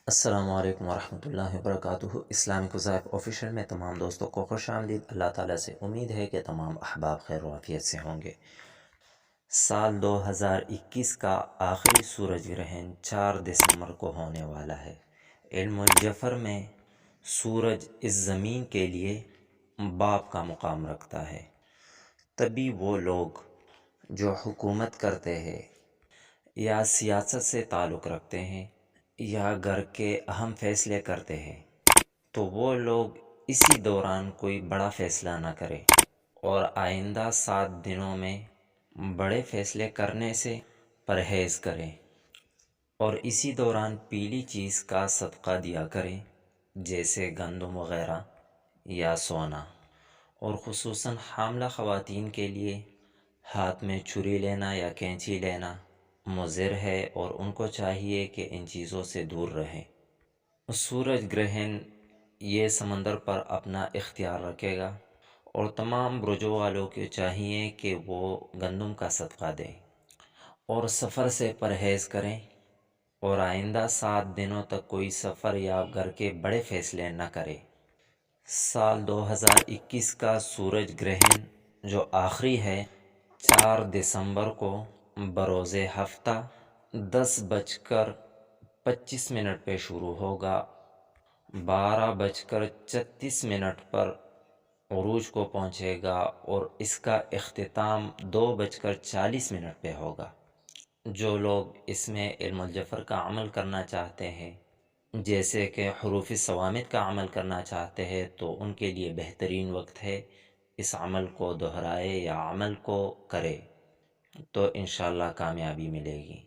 السلام علیکم ورحمۃ اللہ وبرکاتہ۔ اسلامک وظائف آفیشیل میں تمام دوستوں کو خوش آمدید۔ اللہ تعالیٰ سے امید ہے کہ تمام احباب خیر و عافیت سے ہوں گے۔ سال 2021 کا آخری سورج گرہن 4 دسمبر کو ہونے والا ہے۔ علم الجفر میں سورج اس زمین کے لیے باپ کا مقام رکھتا ہے، تبھی وہ لوگ جو حکومت کرتے ہیں یا سیاست سے تعلق رکھتے ہیں یا گھر کے اہم فیصلے کرتے ہیں تو وہ لوگ اسی دوران کوئی بڑا فیصلہ نہ کریں اور آئندہ 7 دنوں میں بڑے فیصلے کرنے سے پرہیز کریں، اور اسی دوران پیلی چیز کا صدقہ دیا کریں جیسے گندم وغیرہ یا سونا، اور خصوصاً حاملہ خواتین کے لیے ہاتھ میں چھری لینا یا کینچی لینا مضر ہے اور ان کو چاہیے کہ ان چیزوں سے دور رہیں۔ سورج گرہن یہ سمندر پر اپنا اختیار رکھے گا اور تمام برجوں والوں کو چاہیے کہ وہ گندم کا صدقہ دیں اور سفر سے پرہیز کریں، اور آئندہ 7 دنوں تک کوئی سفر یا گھر کے بڑے فیصلے نہ کریں۔ سال 2021 کا سورج گرہن جو آخری ہے 4 دسمبر کو بروز ہفتہ 10:25 پہ شروع ہوگا، 12:36 پر عروج کو پہنچے گا اور اس کا اختتام 2:40 پہ ہوگا۔ جو لوگ اس میں علم الجفر کا عمل کرنا چاہتے ہیں، جیسے کہ حروف صوامت کا عمل کرنا چاہتے ہیں، تو ان کے لیے بہترین وقت ہے، اس عمل کو دہرائے یا عمل کو کرے تو انشاءاللہ کامیابی ملے گی۔